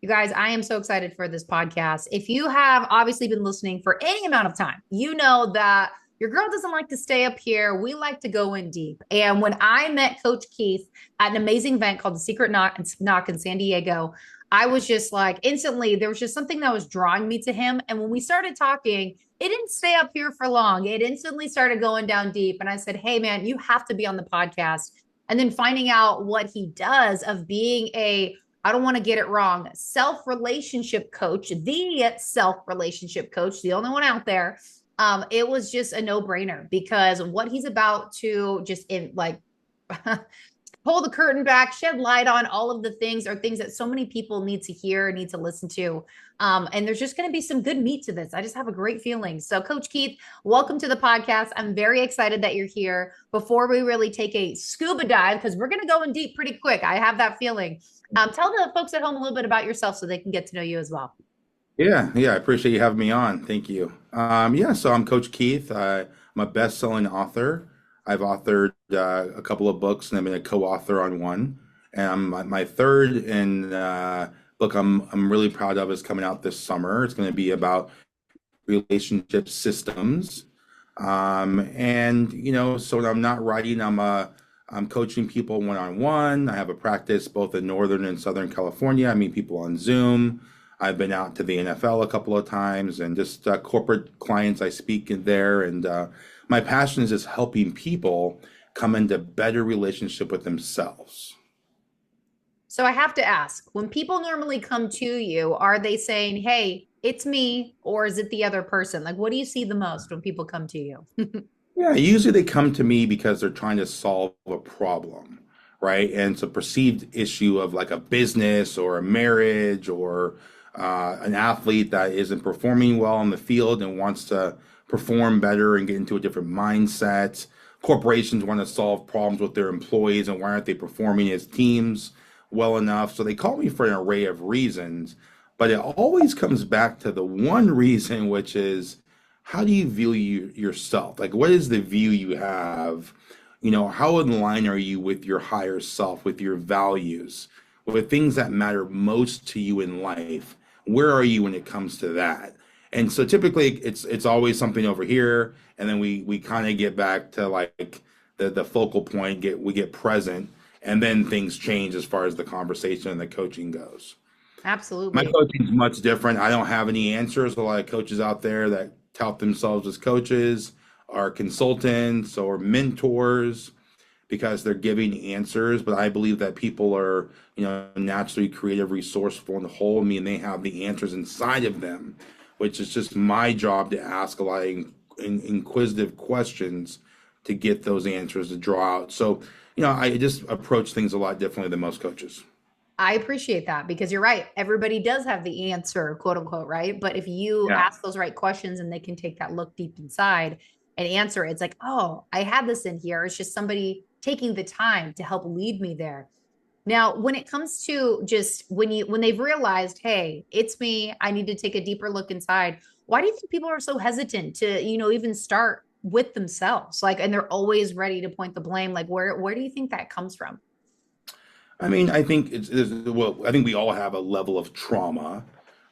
You guys, I am so excited for this podcast. If you have obviously been listening for any amount of time, you know that your girl doesn't like to stay up here. We like to go in deep. And when I met Coach Keith at an amazing event called the Secret Knock in San Diego, I was just like instantly, there was just something that was drawing me to him. And when we started talking, it didn't stay up here for long. It instantly started going down deep. And I said, hey, man, you have to be on the podcast. And then finding out what he does of being I don't want to get it wrong, self relationship coach, the self relationship coach, the only one out there. It was just a no brainer because what he's about to just in like pull the curtain back, shed light on all of the things are things that so many people need to hear, need to listen to. And there's just going to be some good meat to this. I just have a great feeling. So, Coach Keith, welcome to the podcast. I'm very excited that you're here. Before we really take a scuba dive, because we're going to go in deep pretty quick, I have that feeling. Tell the folks at home a little bit about yourself so they can get to know you as well. Yeah, I appreciate you having me on. Thank you. So I'm Coach Keith. I'm a best-selling author. I've authored a couple of books, and I've been a co-author on one. And my third book I'm really proud of is coming out this summer. It's going to be about relationship systems. So when I'm not writing, I'm coaching people one-on-one. I have a practice both in Northern and Southern California. I meet people on Zoom. I've been out to the NFL a couple of times and just corporate clients I speak in there. And my passion is just helping people come into better relationship with themselves. So I have to ask, when people normally come to you, are they saying, hey, it's me, or is it the other person? Like, what do you see the most when people come to you? Yeah, usually they come to me because they're trying to solve a problem, right? And it's a perceived issue of like a business or a marriage or an athlete that isn't performing well on the field and wants to perform better and get into a different mindset. Corporations want to solve problems with their employees and why aren't they performing as teams well enough? So they call me for an array of reasons, but it always comes back to the one reason, which is how do you view yourself? Like, what is the view you have? How in line are you with your higher self, with your values, with things that matter most to you in life? Where are you when it comes to that? And so typically it's always something over here, and then we kind of get back to like the focal point, we get present, and then things change as far as the conversation and the coaching goes. My Absolutely. coaching is much different. I don't have any answers. A lot of coaches out there that tout themselves as coaches are consultants or mentors because they're giving answers. But I believe that people are, naturally creative, resourceful, and whole. I mean, they have the answers inside of them, which is just my job to ask a lot of inquisitive questions to get those answers to draw out. So, I just approach things a lot differently than most coaches. I appreciate that because you're right. Everybody does have the answer, quote unquote, right? But if you Yeah. ask those right questions and they can take that look deep inside and answer it, it's like, oh, I had this in here. It's just somebody taking the time to help lead me there. Now, when it comes to just when they've realized, hey, it's me, I need to take a deeper look inside. Why do you think people are so hesitant to, even start with themselves? Like, and they're always ready to point the blame. Like, where do you think that comes from? I mean, I think I think we all have a level of trauma,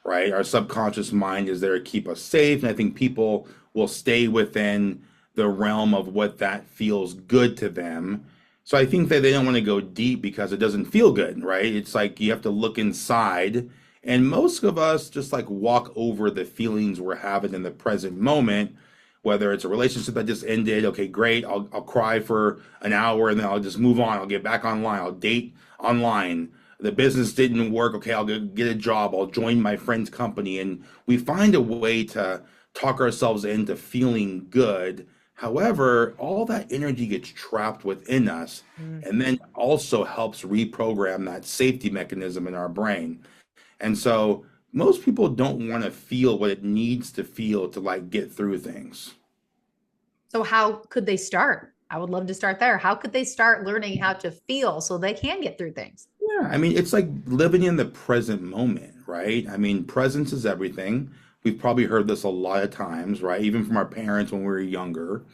right? Our subconscious mind is there to keep us safe, and I think people will stay within the realm of what that feels good to them. So I think that they don't want to go deep because it doesn't feel good, right? It's like you have to look inside, and most of us just like walk over the feelings we're having in the present moment, whether it's a relationship that just ended. Okay, great. I'll cry for an hour and then I'll just move on. I'll get back online. I'll date online. The business didn't work. Okay, I'll get a job. I'll join my friend's company. And we find a way to talk ourselves into feeling good. However, all that energy gets trapped within us Mm. and then also helps reprogram that safety mechanism in our brain. And so most people don't want to feel what it needs to feel to like get through things. So how could they start? I would love to start there. How could they start learning how to feel so they can get through things? Yeah, I mean, it's like living in the present moment, right? I mean, presence is everything. We've probably heard this a lot of times, right? Even from our parents when we were younger.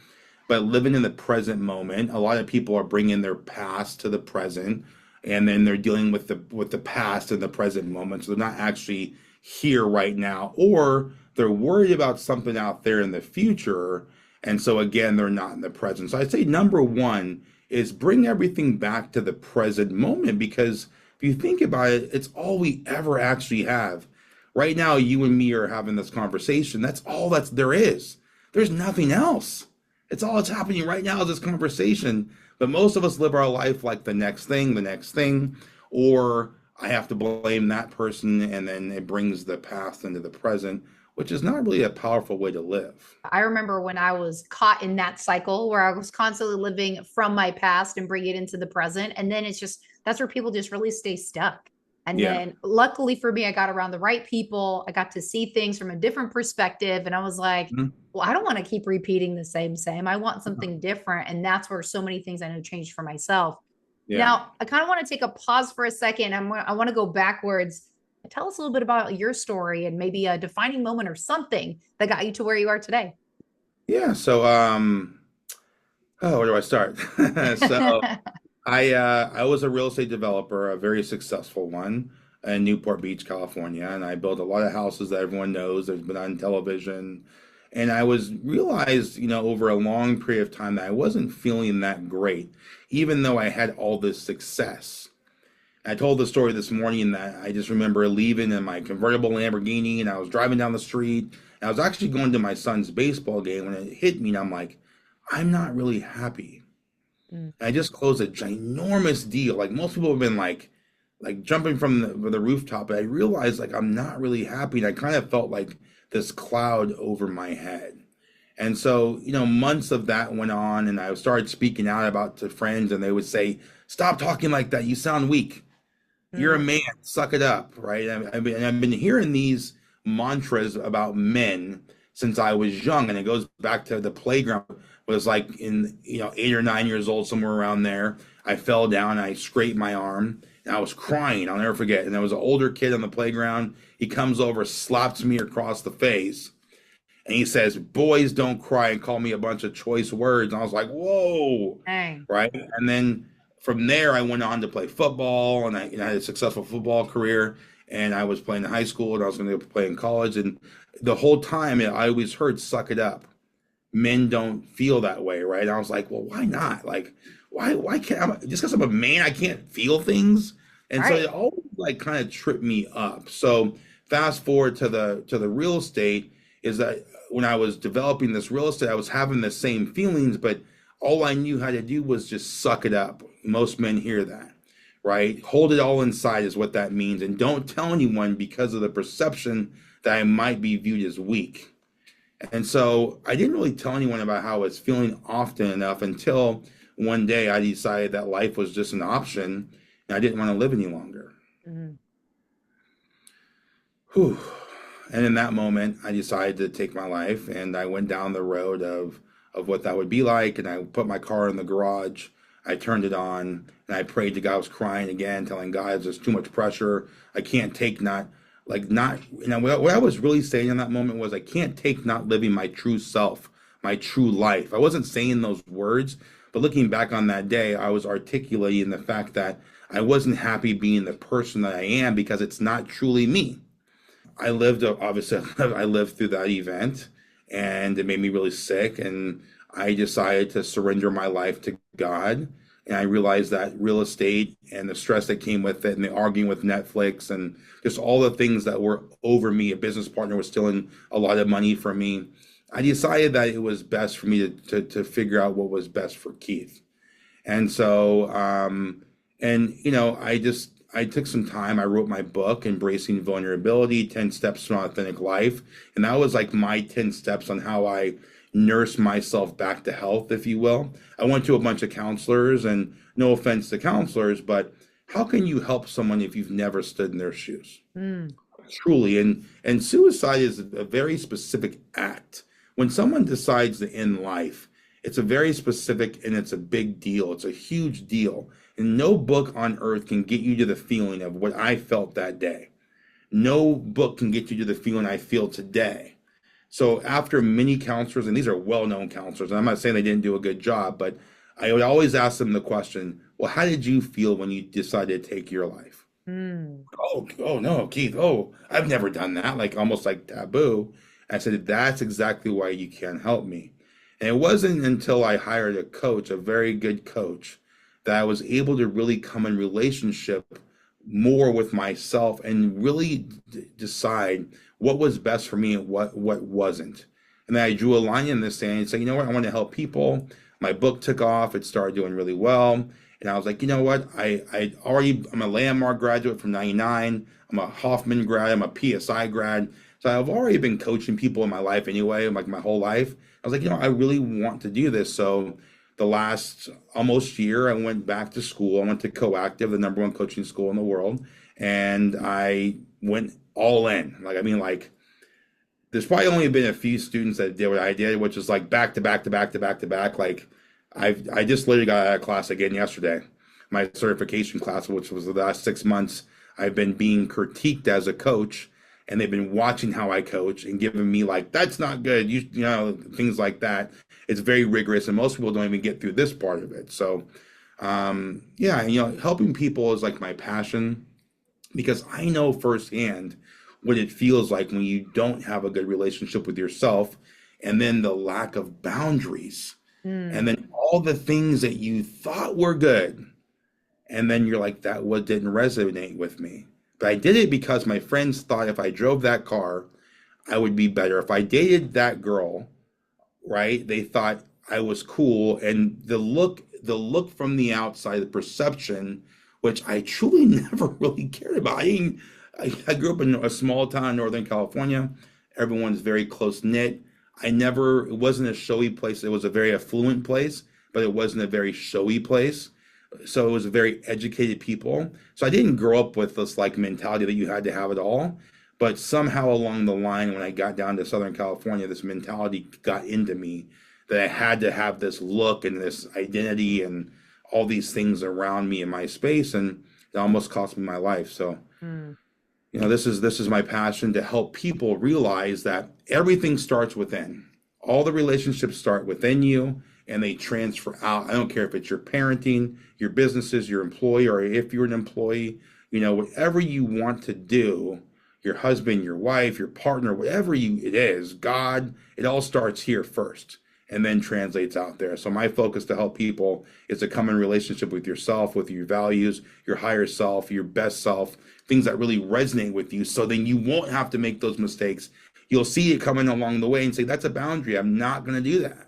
But living in the present moment, a lot of people are bringing their past to the present. and then they're dealing with the past and the present moment. So they're not actually here right now, or they're worried about something out there in the future. And so again, they're not in the present. So I'd say number one is bring everything back to the present moment, because if you think about it, it's all we ever actually have. Right now, you and me are having this conversation. That's all that's there is. There's nothing else. It's all that's happening right now is this conversation. But most of us live our life like the next thing, or I have to blame that person, and then it brings the past into the present, which is not really a powerful way to live. I remember when I was caught in that cycle where I was constantly living from my past and bring it into the present. And then it's just, that's where people just really stay stuck. And Yeah. then luckily for me, I got around the right people. I got to see things from a different perspective. And I was like, Mhm. well, I don't want to keep repeating the same. I want something different. And that's where so many things I know changed for myself. Yeah. Now, I kind of want to take a pause for a second. I want to go backwards. Tell us a little bit about your story and maybe a defining moment or something that got you to where you are today. Yeah. So, oh, where do I start? So, I was a real estate developer, a very successful one in Newport Beach, California, and I built a lot of houses that everyone knows. There's been on television, and I was realized, over a long period of time that I wasn't feeling that great, even though I had all this success. I told the story this morning that I just remember leaving in my convertible Lamborghini, and I was driving down the street. And I was actually going to my son's baseball game when it hit me, and I'm like, I'm not really happy. Mm. I just closed a ginormous deal. Like most people have been like jumping from the rooftop, but I realized like I'm not really happy, and I kind of felt like this cloud over my head. And so, months of that went on, and I started speaking out about to friends, and they would say, "Stop talking like that. You sound weak. You're a Mm. man. Suck it up." Right? I've been hearing these mantras about men since I was young, and it goes back to the playground. It was like in 8 or 9 years old, somewhere around there. I fell down. I scraped my arm, and I was crying. I'll never forget. And there was an older kid on the playground. He comes over, slaps me across the face, and he says, "Boys don't cry," and call me a bunch of choice words. And I was like, "Whoa!" Dang. Right? And then from there, I went on to play football, and I had a successful football career. And I was playing in high school, and I was going to play in college. And the whole time, I always heard "suck it up." Men don't feel that way, right? And I was like, well, why not? Like, why can't just because I'm a man, I can't feel things? And so Right. it always like kind of tripped me up. So fast forward to the real estate is that when I was developing this real estate, I was having the same feelings, but all I knew how to do was just suck it up. Most men hear that, right? Hold it all inside is what that means, and don't tell anyone because of the perception that I might be viewed as weak. And so I didn't really tell anyone about how I was feeling often enough until one day I decided that life was just an option and I didn't want to live any longer. Mm. Whew. And in that moment, I decided to take my life, and I went down the road of what that would be like. And I put my car in the garage. I turned it on, and I prayed to God. I was crying again, telling God, "There's too much pressure. I can't take not." What I was really saying in that moment was, I can't take not living my true self, my true life. I wasn't saying those words, but looking back on that day, I was articulating the fact that I wasn't happy being the person that I am because it's not truly me. I lived, obviously, I lived through that event, and it made me really sick. And I decided to surrender my life to God. And I realized that real estate and the stress that came with it, and the arguing with Netflix, and just all the things that were over me, a business partner was stealing a lot of money from me. I decided that it was best for me to figure out what was best for Keith. And so, I took some time. I wrote my book, Embracing Vulnerability, 10 Steps to an Authentic Life. And that was like my 10 steps on how I nurse myself back to health, if you will. I went to a bunch of counselors, and no offense to counselors, but how can you help someone if you've never stood in their shoes? Mm. Truly. And suicide is a very specific act. When someone decides to end life, it's a very specific, and it's a big deal. It's a huge deal. And no book on earth can get you to the feeling of what I felt that day. No book can get you to the feeling I feel today. So after many counselors, and these are well-known counselors, and I'm not saying they didn't do a good job, but I would always ask them the question, well, how did you feel when you decided to take your life? Mm. Oh no, Keith. Oh, I've never done that. Like almost like taboo. I said, that's exactly why you can't help me. And it wasn't until I hired a coach, a very good coach, that I was able to really come in relationship more with myself and really decide what was best for me and what wasn't. And then I drew a line in the sand and said, you know what, I want to help people. My book took off, it started doing really well. And I was like, you know what? I'm a Landmark graduate from '99. I'm a Hoffman grad. I'm a PSI grad. So I've already been coaching people in my life anyway, like my whole life. I was like, you know, I really want to do this. So the last almost year, I went back to school. I went to Coactive, the number one coaching school in the world, and I went all in. Like there's probably only been a few students that did what I did, which is like back to back to back to back to back. Like I just literally got out of class again yesterday, my certification class, which was the last 6 months. I've been being critiqued as a coach, and they've been watching how I coach and giving me like, that's not good. You know, things like that. It's very rigorous, and most people don't even get through this part of it. So, yeah, you know, helping people is like my passion because I know firsthand what it feels like when you don't have a good relationship with yourself, and then the lack of boundaries, and Mm. then all the things that you thought were good, and then you're like, that what didn't resonate with me. But I did it because my friends thought if I drove that car, I would be better. If I dated that girl, right? They thought I was cool, and the look from the outside, the perception, which I truly never really cared about. I grew up in a small town in Northern California. Everyone's very close knit. It wasn't a showy place. It was a very affluent place, but it wasn't a very showy place. So it was very educated people. So I didn't grow up with this like mentality that you had to have it all. But somehow along the line, when I got down to Southern California, this mentality got into me that I had to have this look and this identity and all these things around me in my space, and it almost cost me my life. So, Mm. you know, this is my passion to help people realize that everything starts within. All the relationships start within you and they transfer out. I don't care if it's your parenting, your businesses, your employee, or if you're an employee, you know, whatever you want to do, your husband, your wife, your partner, whatever it is, God, it all starts here first and then translates out there. So my focus to help people is to come in relationship with yourself, with your values, your higher self, your best self, things that really resonate with you. So then you won't have to make those mistakes. You'll see it coming along the way and say, that's a boundary. I'm not going to do that.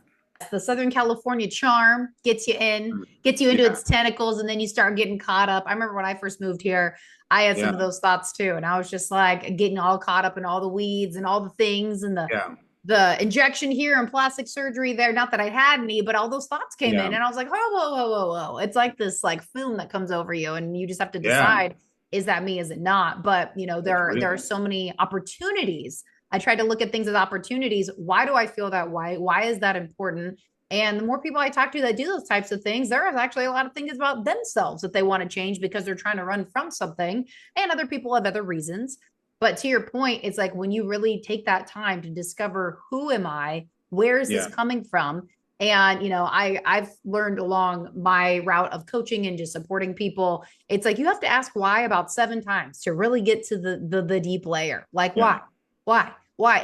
The Southern California charm gets you into Yeah. its tentacles, and then you start getting caught up. I remember when I first moved here, I had some of Yeah. those thoughts too. And I was just like getting all caught up in all the weeds and all the things and Yeah. the injection here and plastic surgery there. Not that I had any, but all those thoughts came Yeah. in and I was like, oh, whoa, whoa, whoa, whoa. It's like this like film that comes over you and you just have to Yeah. decide, is that me? Is it not? But you know, It's there are real. so many opportunities. I try to look at things as opportunities. Why do I feel that way? Why is that important? And the more people I talk to that do those types of things, there is actually a lot of things about themselves that they want to change because they're trying to run from something. And other people have other reasons. But to your point, it's like when you really take that time to discover, who am I? Where is this Yeah. coming from? And you know, I've learned along my route of coaching and just supporting people, it's like you have to ask why about 7 times to really get to the deep layer. Like Yeah. why?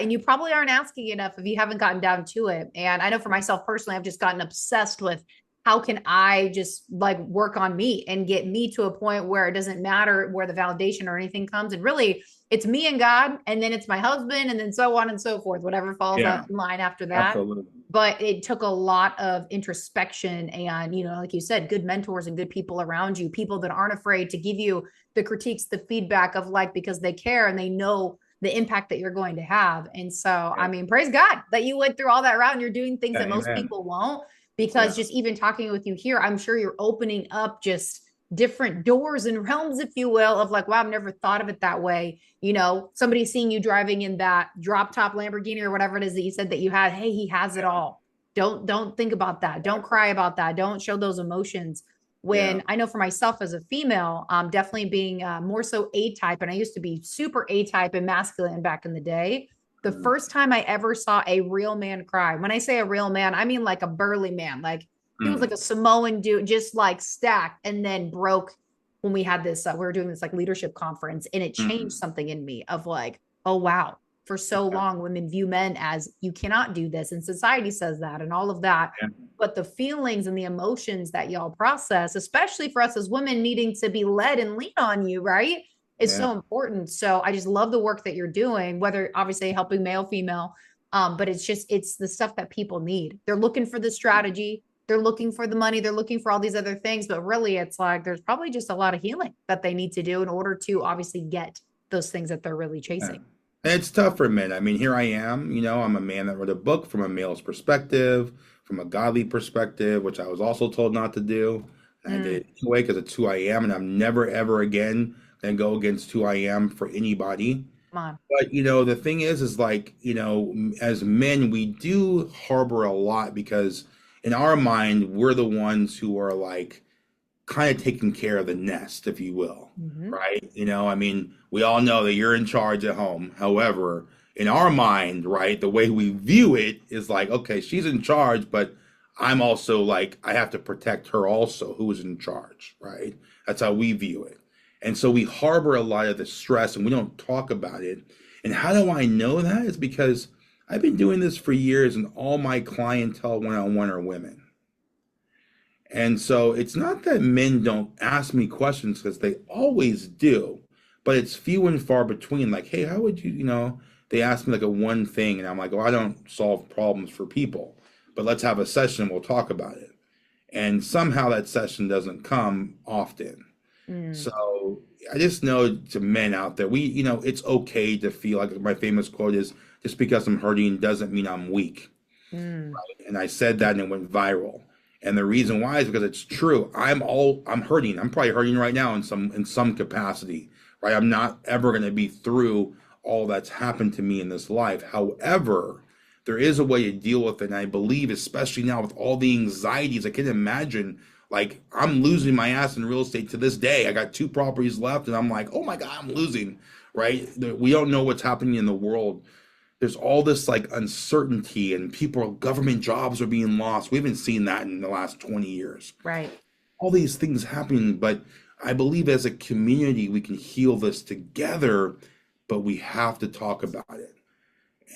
And you probably aren't asking enough if you haven't gotten down to it. And I know for myself personally, I've just gotten obsessed with how can I just like work on me and get me to a point where it doesn't matter where the validation or anything comes. And really, it's me and God, and then it's my husband, and then so on and so forth, whatever falls Yeah. out in line after that. Absolutely. But it took a lot of introspection and, you know, like you said, good mentors and good people around you, people that aren't afraid to give you the critiques, the feedback of like, because they care and they know the impact that you're going to have. And so, I Yeah. mean, praise God that you went through all that route and you're doing things Yeah. that most Amen. people won't, because Yeah. just even talking with you here, I'm sure you're opening up just different doors and realms, if you will, of like, wow, I've never thought of it that way. You know, somebody seeing you driving in that drop top Lamborghini or whatever it is that you said that you had, hey, he has it Yeah. all. Don't think about that. Don't cry about that. Don't show those emotions. Yeah. When I know for myself as a female, definitely being more so A type, and I used to be super A type and masculine back in the day. The Mm. first time I ever saw a real man cry, when I say a real man, I mean like a burly man, like He was like a Samoan dude, just like stacked, and then broke when we had this. We were doing this like leadership conference, and it changed Mm. something in me of like, oh wow, for so Yeah. long women view men as you cannot do this, and society says that, and all of that. Yeah. But the feelings and the emotions that y'all process, especially for us as women needing to be led and lean on you, right? Is Yeah. so important. So I just love the work that you're doing, whether obviously helping male, female, but it's the stuff that people need. They're looking for the strategy, they're looking for the money, they're looking for all these other things, but really it's like there's probably just a lot of healing that they need to do in order to obviously get those things that they're really Yeah. chasing. And it's tough for men. I mean, here I am, I'm a man that wrote a book from a male's perspective, from a godly perspective, which I was also told not to do. And I did Mm, it anyway because it's who I am, and I'm never ever again gonna go against who I am for anybody. come on. But the thing is like, as men, we do harbor a lot because in our mind, we're the ones who are like kind of taking care of the nest, if you will, Mm-hmm. right? I mean, we all know that you're in charge at home. However, in our mind, right, the way we view it is like, okay, she's in charge, but I'm also like, I have to protect her also, who is in charge, right? That's how we view it. And so we harbor a lot of the stress and we don't talk about it. And how do I know that? It's because I've been doing this for years and all my clientele one-on-one are women. And so it's not that men don't ask me questions because they always do, but it's few and far between. Like, hey, how would they ask me like a one thing, and I'm like, oh, I don't solve problems for people, but let's have a session, we'll talk about it. And somehow that session doesn't come often. Mm, So I just know to men out there, it's okay to feel like my famous quote is, just because I'm hurting doesn't mean I'm weak. mm. And I said that and it went viral. And the reason why is because it's true. I'm hurting. I'm probably hurting right now in some capacity, right? I'm not ever going to be through all that's happened to me in this life. However, there is a way to deal with it. And I believe, especially now with all the anxieties, I can imagine like I'm losing my ass in real estate to this day. I got two properties left and I'm like, oh my God, I'm losing, right? We don't know what's happening in the world. There's all this like uncertainty and government jobs are being lost. We haven't seen that in the last 20 years. Right. All these things happening, but I believe as a community we can heal this together, but we have to talk about it.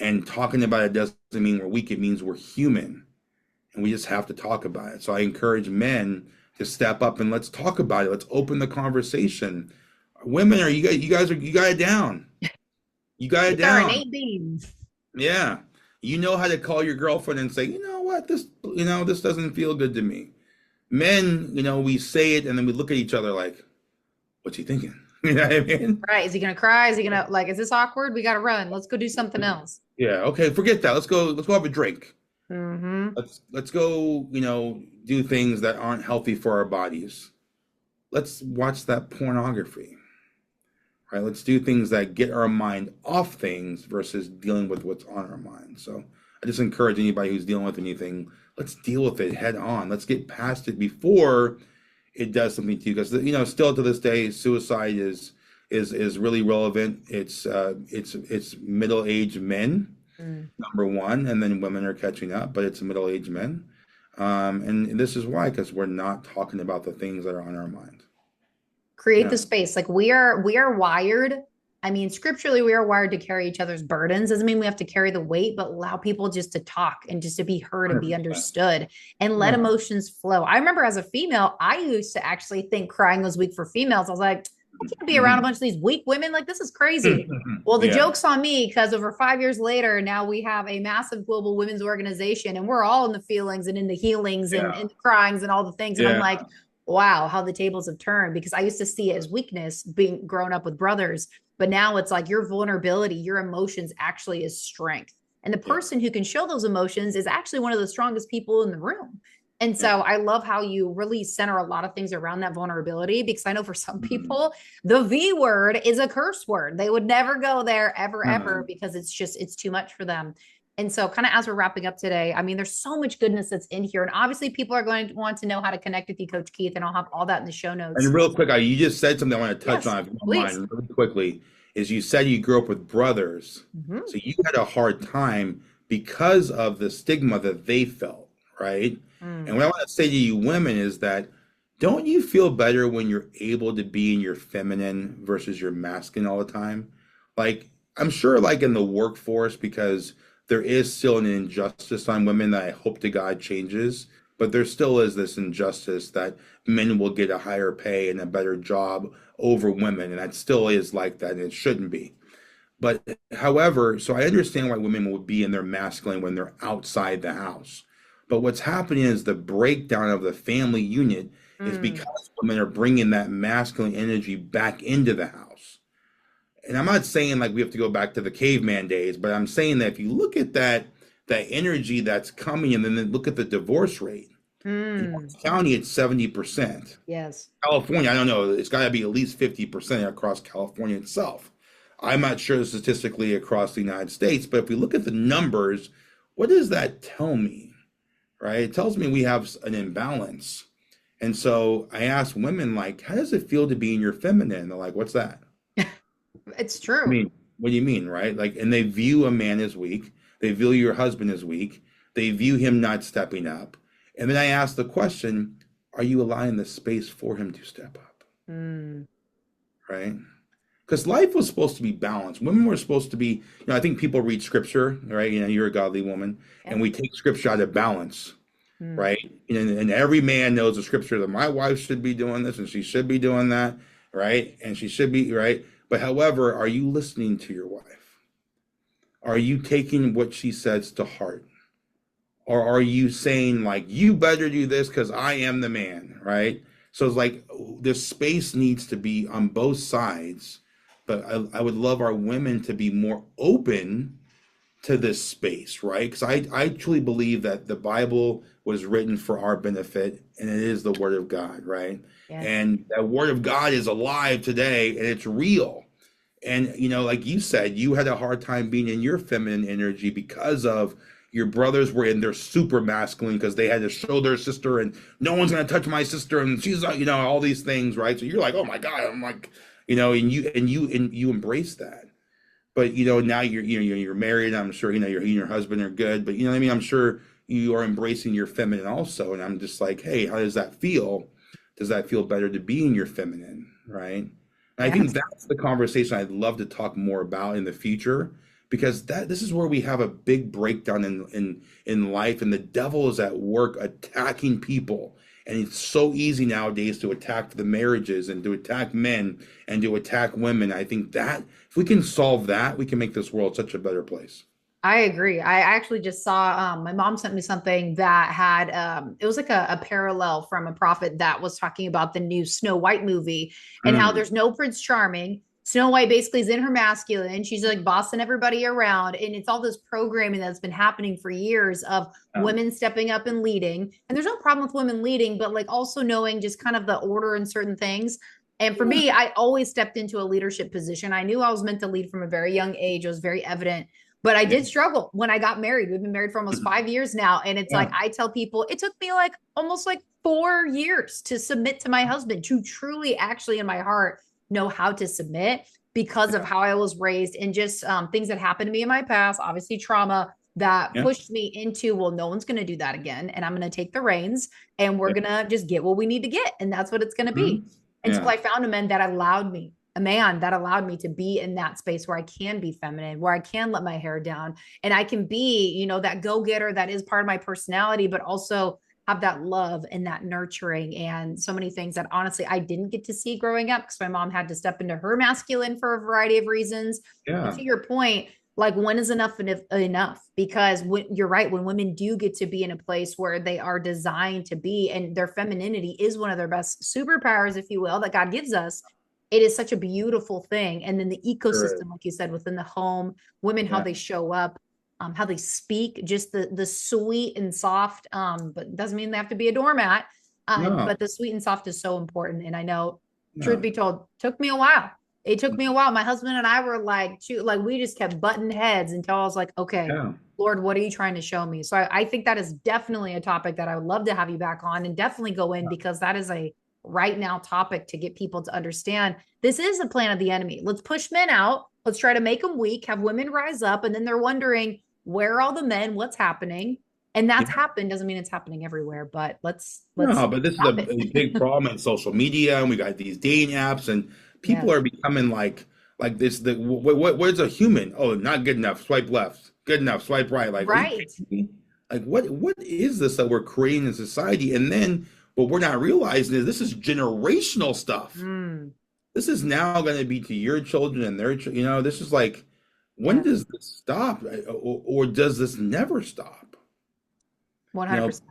And talking about it doesn't mean we're weak, it means we're human. And we just have to talk about it. So I encourage men to step up and let's talk about it. Let's open the conversation. Women, you got it down. You got We it are an down. eight beams. Yeah. You know how to call your girlfriend and say, you know what, this doesn't feel good to me. Men, we say it and then we look at each other like, what's he thinking? You know what I mean? Right. Is he gonna cry? Is he gonna like, is this awkward? We gotta run. Let's go do something else. Yeah, okay, forget that. Let's go have a drink. Mm-hmm. Let's go, do things that aren't healthy for our bodies. Let's watch that pornography. Right? Let's do things that get our mind off things versus dealing with what's on our mind. So I just encourage anybody who's dealing with anything, let's deal with it head on. Let's get past it before it does something to you. Because still to this day, suicide is really relevant. It's middle-aged men, Mm. number one, and then women are catching up, but it's middle-aged men. And this is why, because we're not talking about the things that are on our mind. Create Yeah. the space. Like we are wired. I mean, scripturally, we are wired to carry each other's burdens. Doesn't mean we have to carry the weight, but allow people just to talk and just to be heard and be 100%. understood and let Yeah. emotions flow. I remember as a female, I used to actually think crying was weak for females. I was like, I can't be around a bunch of these weak women. Like, this is crazy. Well, the Yeah. joke's on me because over 5 years later, now we have a massive global women's organization and we're all in the feelings and in the healings Yeah. and the cryings and all the things. And I'm Yeah. like, wow, how the tables have turned because I used to see it as weakness being grown up with brothers. But now it's like your vulnerability, your emotions actually is strength. And the Yeah. person who can show those emotions is actually one of the strongest people in the room. And Yeah. so I love how you really center a lot of things around that vulnerability because I know for some Mhm. people, the V word is a curse word. They would never go there ever, ever Mhm. because it's too much for them. And so, kind of as we're wrapping up today, I mean, there's so much goodness that's in here. And obviously, people are going to want to know how to connect with you, Coach Keith, and I'll have all that in the show notes. And real quick, you just said something I want to touch Yes, on, if you don't please. mind, really quickly, is you said you grew up with brothers. Mhm. So you had a hard time because of the stigma that they felt, right? And Mm. what I want to say to you women is that don't you feel better when you're able to be in your feminine versus your masculine all the time? Like, I'm sure, like in the workforce, because there is still an injustice on women that I hope to God changes, but there still is this injustice that men will get a higher pay and a better job over women, and that still is like that, and it shouldn't be. But however, so I understand why women would be in their masculine when they're outside the house. But what's happening is the breakdown of the family unit is Mm. because women are bringing that masculine energy back into the house. And I'm not saying like we have to go back to the caveman days, but I'm saying that if you look at that energy that's coming and then look at the divorce rate. In Mm. Orange County, it's 70%. Yes. California, I don't know. It's got to be at least 50% across California itself. I'm not sure statistically across the United States, but if we look at the numbers, what does that tell me? Right? It tells me we have an imbalance. And so I ask women, like, how does it feel to be in your feminine? They're like, what's that? It's I true. mean, what do you mean, right? Like, and they view a man as weak. They view your husband as weak. They view him not stepping up. And then I ask the question, are you allowing the space for him to step up? Mm. Right? Because life was supposed to be balanced. Women were supposed to be, I think people read scripture, right? You're a godly woman, and Yep. we take scripture out of balance, Mm. right? And every man knows the scripture that my wife should be doing this and she should be doing that, right? And she should be, right? But however, are you listening to your wife? Are you taking what she says to heart? Or are you saying like you better do this because I am the man, right? So it's like the space needs to be on both sides, but I would love our women to be more open to this space, right? Because I truly believe that the Bible was written for our benefit and it is the Word of God, right? Yes. And that Word of God is alive today and it's real. And like you said, you had a hard time being in your feminine energy because of your brothers were in their super masculine because they had to show their sister and no one's gonna touch my sister and she's all these things, right? So you're like, oh my God, I'm like, and you embrace that. But now you're married. I'm sure you and your husband are good. But you know what I mean. I'm sure you are embracing your feminine also. And I'm just like, hey, how does that feel? Does that feel better to be in your feminine, right? And I think Yes. that's the conversation I'd love to talk more about in the future because this is where we have a big breakdown in life, and the devil is at work attacking people. And it's so easy nowadays to attack the marriages and to attack men and to attack women. I think that if we can solve that, we can make this world such a better place. I agree. I actually just saw my mom sent me something that had it was like a parallel from a prophet that was talking about the new Snow White movie and how Mm, there's no Prince Charming. Snow White basically is in her masculine. She's like bossing everybody around. And it's all this programming that's been happening for years of yeah, women stepping up and leading. And there's no problem with women leading, but like also knowing just kind of the order in certain things. And for yeah, me, I always stepped into a leadership position. I knew I was meant to lead from a very young age. It was very evident, but I yeah, did struggle when I got married. We've been married for almost 5 years now. And it's like, yeah, I tell people it took me like almost like 4 years to submit to my husband, to truly actually in my heart know how to submit because of yeah, how I was raised and just things that happened to me in my past, obviously trauma that yeah, pushed me into, well, no one's going to do that again. And I'm going to take the reins and we're yeah, going to just get what we need to get. And that's what it's going to be. mhm, Until yeah, I found a man that allowed me to be in that space where I can be feminine, where I can let my hair down and I can be, that go getter that is part of my personality, but also have that love and that nurturing and so many things that honestly I didn't get to see growing up because my mom had to step into her masculine for a variety of reasons. But yeah, to your point, like when is enough? Because when you're right, when women do get to be in a place where they are designed to be and their femininity is one of their best superpowers, if you will, that God gives us, it is such a beautiful thing. And then the sure is. ecosystem, like you said, within the home, women, how Yeah, they show up, how they speak, just the sweet and soft, but doesn't mean they have to be a doormat. no, But the sweet and soft is so important. And I know, truth no, be told, took me a while. It took me a while. My husband and I were like, shoot, like we just kept butting heads until I was like, okay, yeah, Lord, what are you trying to show me? So I think that is definitely a topic that I would love to have you back on and definitely go in because that is a right now topic to get people to understand this is a plan of the enemy. Let's push men out. Let's try to make them weak, have women rise up. And then they're wondering, where are all the men? What's happening? And Yeah. that's happened. Doesn't mean it's happening everywhere, but let's No, but this is stop it. a big problem in social media, and we got these dating apps, and people are Yes. becoming like this. What's a human? Oh, not good enough. Swipe left. Good enough. Swipe right. Like, are you Right. kidding me? Like, what is this that we're creating in society? And then what we're not realizing is this is generational stuff. Mm, This is now going to be to your children and their, this is like, when yes. does this stop, or does this never stop? You know, 100%.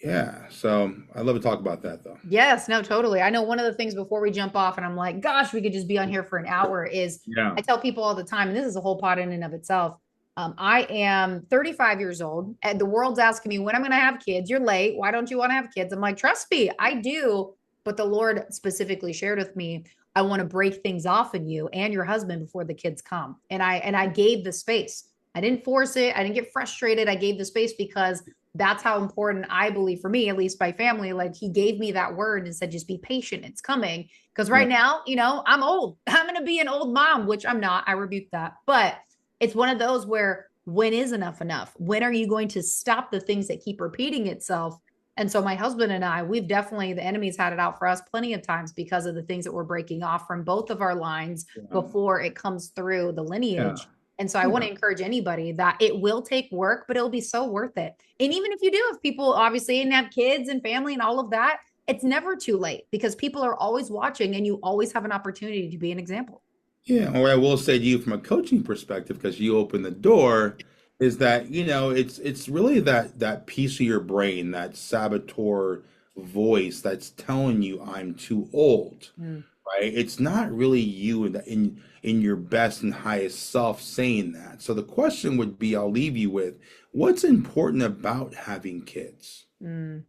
yeah. So I love to talk about that though. Yes, no, totally. I know one of the things before we jump off, and I'm like, gosh, we could just be on here for an hour, is Yeah. I tell people all the time, and this is a whole pod in and of itself. I am 35 years old, and the world's asking me when I'm going to have kids. You're late. Why don't you want to have kids? I'm like, trust me, I do. But the Lord specifically shared with me, I want to break things off in you and your husband before the kids come. And I gave the space. I didn't force it. I didn't get frustrated. I gave the space because that's how important I believe for me, at least my family. Like he gave me that word and said, just be patient. It's coming. Because Yeah. right now, I'm old. I'm going to be an old mom, which I'm not. I rebuke that. But it's one of those where when is enough enough? When are you going to stop the things that keep repeating itself? And so my husband and I, we've definitely, the enemy's had it out for us plenty of times because of the things that we're breaking off from both of our lines Yeah. before it comes through the Yeah. lineage. And so I want Yeah. to encourage anybody that it will take work, but it'll be so worth it. And even if you do have people, obviously, and have kids and family and all of that, it's never too late because people are always watching and you always have an opportunity to be an example. Yeah, what I will say to you from a coaching perspective, because you open the door, is that, it's really that piece of your brain, that saboteur voice that's telling you I'm too old, Mm, right? It's not really you in your best and highest self saying that. So the question would be, I'll leave you with, what's important about having kids? mm,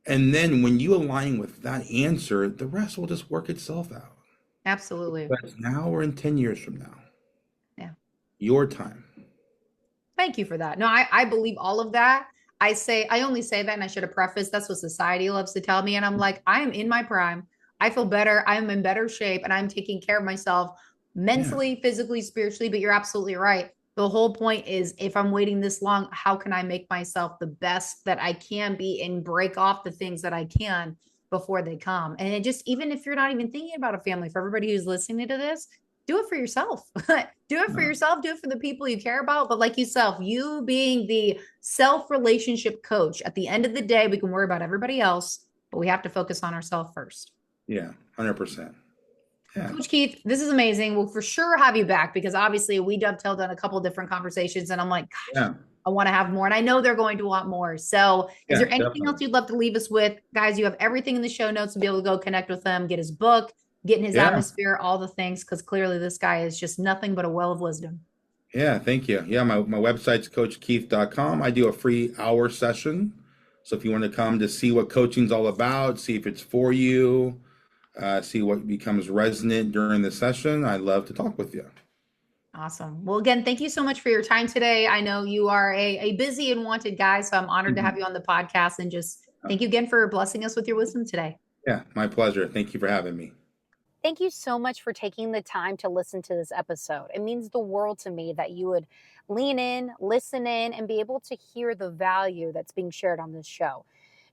And then when you align with that answer, the rest will just work itself out. absolutely. But now or in 10 years from now, Yeah. your time. Thank you for that. No, I believe all of that. I only say that, and I should have prefaced that's what society loves to tell me. And I'm like, I am in my prime. I feel better. I'm in better shape, and I'm taking care of myself Yeah. mentally, physically, spiritually. But you're absolutely right. The whole point is if I'm waiting this long, how can I make myself the best that I can be and break off the things that I can before they come? And it just, even if you're not even thinking about a family, for everybody who's listening to this, do it for yourself. Do it for No. yourself, do it for the people you care about. But like yourself, you being the self relationship coach, at the end of the day, we can worry about everybody else, but we have to focus on ourselves first. Yeah. 100%. Yeah. Coach Keith, this is amazing. We'll for sure have you back because obviously we dovetailed on a couple different conversations, and I'm like, gosh, Yeah. I want to have more. And I know they're going to want more. So, is Yeah. there anything else Definitely. you'd love to leave us with? Guys, you have everything in the show notes to be able to go connect with him, get his book, get in his Yeah. atmosphere, all the things, because clearly this guy is just nothing but a well of wisdom. Yeah. Thank you. Yeah. My website's coachkeith.com. I do a free hour session. So if you want to come to see what coaching's all about, see if it's for you, see what becomes resonant during the session, I'd love to talk with you. Awesome. Well, again, thank you so much for your time today. I know you are a busy and wanted guy, so I'm honored to have Mhm. you on the podcast and just thank you again for blessing us with your wisdom today. Yeah. My pleasure. Thank you for having me. Thank you so much for taking the time to listen to this episode. It means the world to me that you would lean in, listen in, and be able to hear the value that's being shared on this show.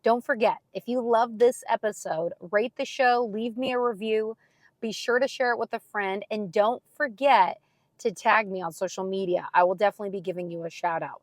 Don't forget, if you love this episode, rate the show, leave me a review, be sure to share it with a friend, and don't forget to tag me on social media. I will definitely be giving you a shout out.